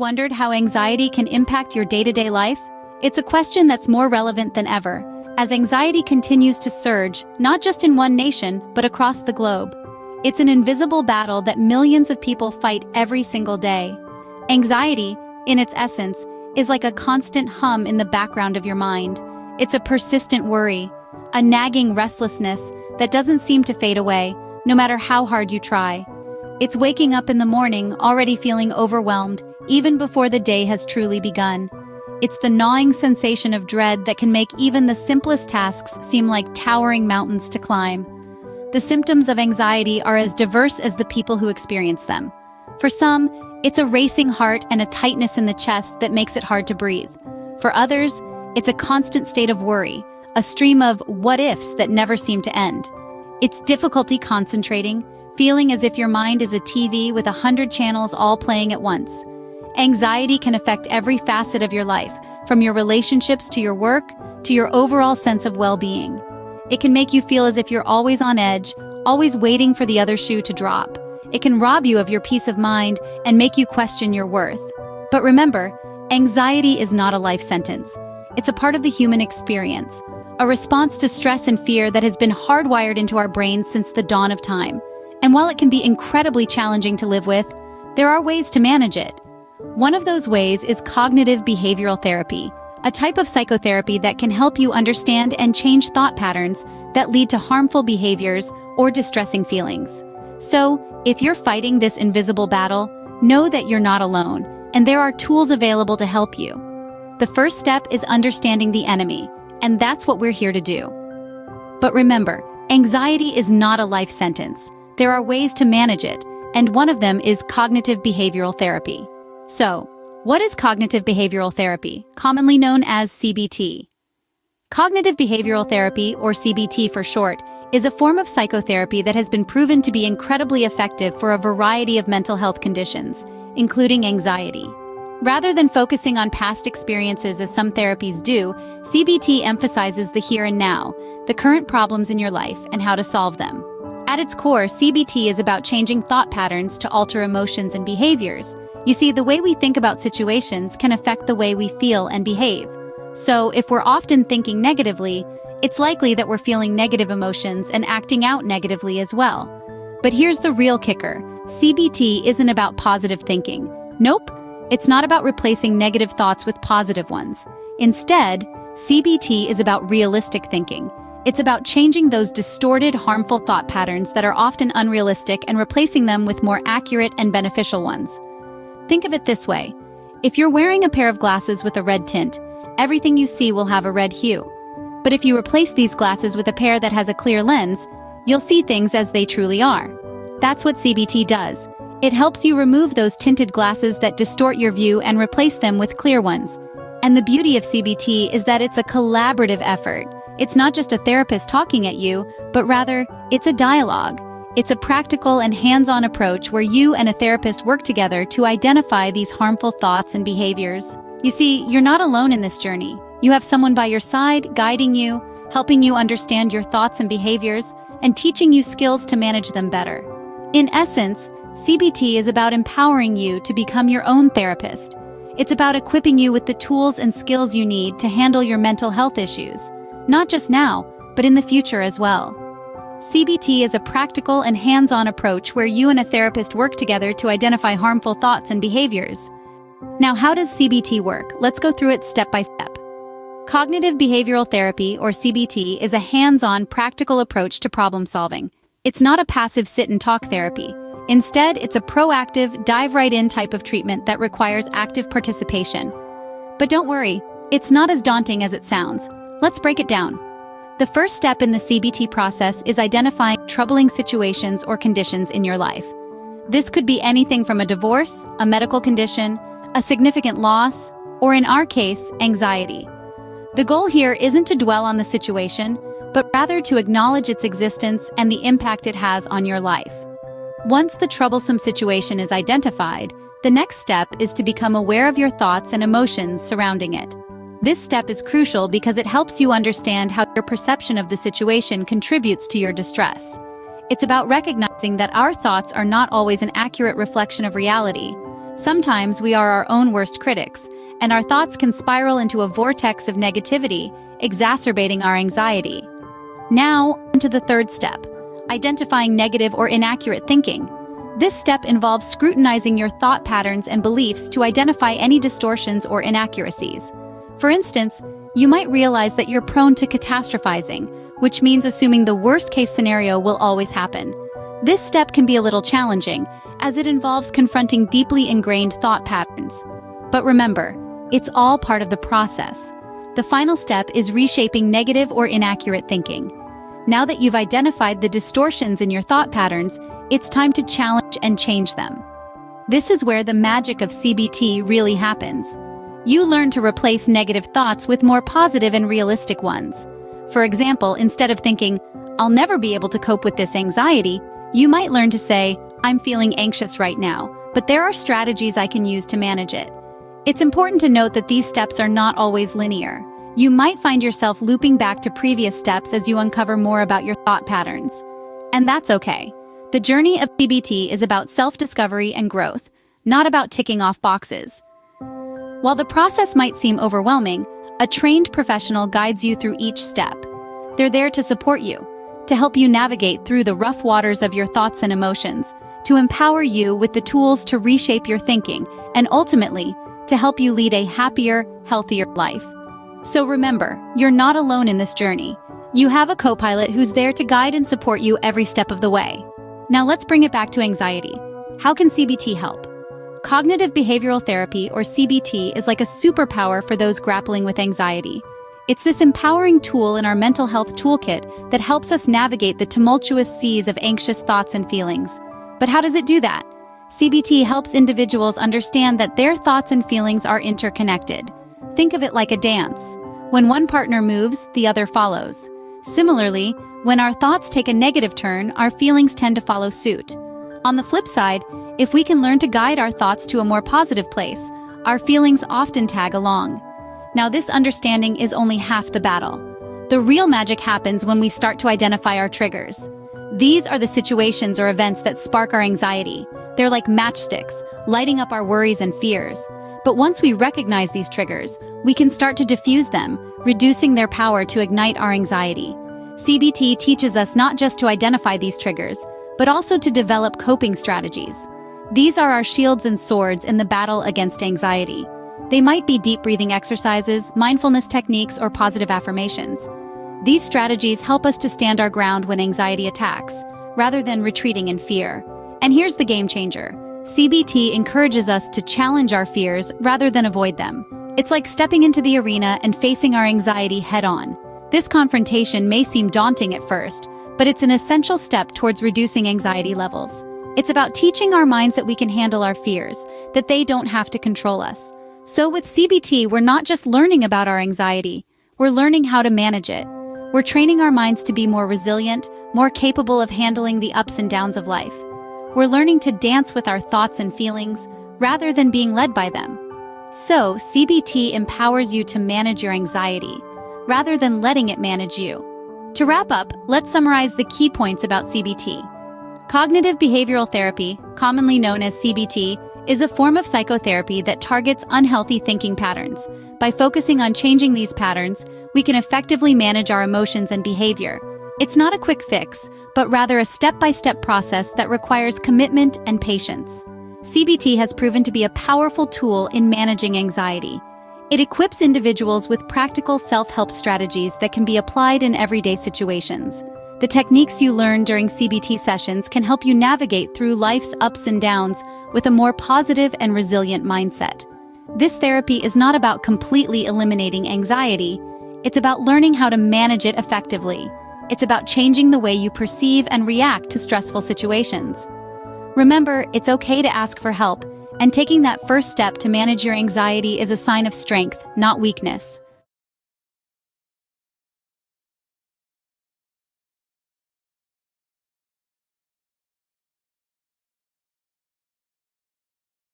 wondered how anxiety can impact your day-to-day life? It's a question that's more relevant than ever, as anxiety continues to surge, not just in one nation, but across the globe. It's an invisible battle that millions of people fight every single day. Anxiety, in its essence, is like a constant hum in the background of your mind. It's a persistent worry, a nagging restlessness that doesn't seem to fade away, no matter how hard you try. It's waking up in the morning already feeling overwhelmed, even before the day has truly begun. It's the gnawing sensation of dread that can make even the simplest tasks seem like towering mountains to climb. The symptoms of anxiety are as diverse as the people who experience them. For some, it's a racing heart and a tightness in the chest that makes it hard to breathe. For others, it's a constant state of worry, a stream of what-ifs that never seem to end. It's difficulty concentrating, feeling as if your mind is a TV with 100 channels all playing at once. Anxiety can affect every facet of your life, from your relationships to your work, to your overall sense of well-being. It can make you feel as if you're always on edge, always waiting for the other shoe to drop. It can rob you of your peace of mind and make you question your worth. But remember, anxiety is not a life sentence. It's a part of the human experience, a response to stress and fear that has been hardwired into our brains since the dawn of time. And while it can be incredibly challenging to live with, there are ways to manage it. One of those ways is cognitive behavioral therapy, a type of psychotherapy that can help you understand and change thought patterns that lead to harmful behaviors or distressing feelings. So, if you're fighting this invisible battle, know that you're not alone, and there are tools available to help you. The first step is understanding the enemy, and that's what we're here to do. But remember, anxiety is not a life sentence. There are ways to manage it, and one of them is cognitive behavioral therapy. So, what is cognitive behavioral therapy, commonly known as CBT? Cognitive behavioral therapy, or CBT for short, is a form of psychotherapy that has been proven to be incredibly effective for a variety of mental health conditions, including anxiety. Rather than focusing on past experiences as some therapies do, CBT emphasizes the here and now, the current problems in your life, and how to solve them. At its core, CBT is about changing thought patterns to alter emotions and behaviors. You see, the way we think about situations can affect the way we feel and behave. So, if we're often thinking negatively, it's likely that we're feeling negative emotions and acting out negatively as well. But here's the real kicker. CBT isn't about positive thinking. Nope, it's not about replacing negative thoughts with positive ones. Instead, CBT is about realistic thinking. It's about changing those distorted, harmful thought patterns that are often unrealistic and replacing them with more accurate and beneficial ones. Think of it this way. If you're wearing a pair of glasses with a red tint, everything you see will have a red hue. But if you replace these glasses with a pair that has a clear lens, you'll see things as they truly are. That's what CBT does. It helps you remove those tinted glasses that distort your view and replace them with clear ones. And the beauty of CBT is that it's a collaborative effort. It's not just a therapist talking at you, but rather, it's a dialogue. It's a practical and hands-on approach where you and a therapist work together to identify these harmful thoughts and behaviors. You see, you're not alone in this journey. You have someone by your side, guiding you, helping you understand your thoughts and behaviors, and teaching you skills to manage them better. In essence, CBT is about empowering you to become your own therapist. It's about equipping you with the tools and skills you need to handle your mental health issues, not just now, but in the future as well. CBT is a practical and hands-on approach where you and a therapist work together to identify harmful thoughts and behaviors. Now, how does CBT work? Let's go through it step by step. Cognitive behavioral therapy, or CBT, is a hands-on, practical approach to problem solving. It's not a passive sit-and-talk therapy. Instead, it's a proactive, dive-right-in type of treatment that requires active participation. But don't worry, it's not as daunting as it sounds. Let's break it down. The first step in the CBT process is identifying troubling situations or conditions in your life. This could be anything from a divorce, a medical condition, a significant loss, or in our case, anxiety. The goal here isn't to dwell on the situation, but rather to acknowledge its existence and the impact it has on your life. Once the troublesome situation is identified, the next step is to become aware of your thoughts and emotions surrounding it. This step is crucial because it helps you understand how your perception of the situation contributes to your distress. It's about recognizing that our thoughts are not always an accurate reflection of reality. Sometimes we are our own worst critics, and our thoughts can spiral into a vortex of negativity, exacerbating our anxiety. Now, onto the third step, identifying negative or inaccurate thinking. This step involves scrutinizing your thought patterns and beliefs to identify any distortions or inaccuracies. For instance, you might realize that you're prone to catastrophizing, which means assuming the worst-case scenario will always happen. This step can be a little challenging, as it involves confronting deeply ingrained thought patterns. But remember, it's all part of the process. The final step is reshaping negative or inaccurate thinking. Now that you've identified the distortions in your thought patterns, it's time to challenge and change them. This is where the magic of CBT really happens. You learn to replace negative thoughts with more positive and realistic ones. For example, instead of thinking, "I'll never be able to cope with this anxiety," you might learn to say, "I'm feeling anxious right now, but there are strategies I can use to manage it." It's important to note that these steps are not always linear. You might find yourself looping back to previous steps as you uncover more about your thought patterns. And that's okay. The journey of CBT is about self-discovery and growth, not about ticking off boxes. While the process might seem overwhelming, a trained professional guides you through each step. They're there to support you, to help you navigate through the rough waters of your thoughts and emotions, to empower you with the tools to reshape your thinking, and ultimately, to help you lead a happier, healthier life. So remember, you're not alone in this journey. You have a co-pilot who's there to guide and support you every step of the way. Now let's bring it back to anxiety. How can CBT help? Cognitive behavioral therapy, or CBT, is like a superpower for those grappling with anxiety. It's this empowering tool in our mental health toolkit that helps us navigate the tumultuous seas of anxious thoughts and feelings. But how does it do that? CBT helps individuals understand that their thoughts and feelings are interconnected. Think of it like a dance. When one partner moves, the other follows. Similarly, when our thoughts take a negative turn, our feelings tend to follow suit. On the flip side, if we can learn to guide our thoughts to a more positive place, our feelings often tag along. Now, this understanding is only half the battle. The real magic happens when we start to identify our triggers. These are the situations or events that spark our anxiety. They're like matchsticks, lighting up our worries and fears. But once we recognize these triggers, we can start to diffuse them, reducing their power to ignite our anxiety. CBT teaches us not just to identify these triggers, but also to develop coping strategies. These are our shields and swords in the battle against anxiety. They might be deep breathing exercises, mindfulness techniques, or positive affirmations. These strategies help us to stand our ground when anxiety attacks, rather than retreating in fear. And here's the game changer. CBT encourages us to challenge our fears rather than avoid them. It's like stepping into the arena and facing our anxiety head-on. This confrontation may seem daunting at first, but it's an essential step towards reducing anxiety levels. It's about teaching our minds that we can handle our fears, that they don't have to control us. So with CBT, we're not just learning about our anxiety, we're learning how to manage it. We're training our minds to be more resilient, more capable of handling the ups and downs of life. We're learning to dance with our thoughts and feelings, rather than being led by them. So, CBT empowers you to manage your anxiety, rather than letting it manage you. To wrap up, let's summarize the key points about CBT. Cognitive behavioral therapy, commonly known as CBT, is a form of psychotherapy that targets unhealthy thinking patterns. By focusing on changing these patterns, we can effectively manage our emotions and behavior. It's not a quick fix, but rather a step-by-step process that requires commitment and patience. CBT has proven to be a powerful tool in managing anxiety. It equips individuals with practical self-help strategies that can be applied in everyday situations. The techniques you learn during CBT sessions can help you navigate through life's ups and downs with a more positive and resilient mindset. This therapy is not about completely eliminating anxiety. It's about learning how to manage it effectively. It's about changing the way you perceive and react to stressful situations. Remember, it's okay to ask for help, and taking that first step to manage your anxiety is a sign of strength, not weakness.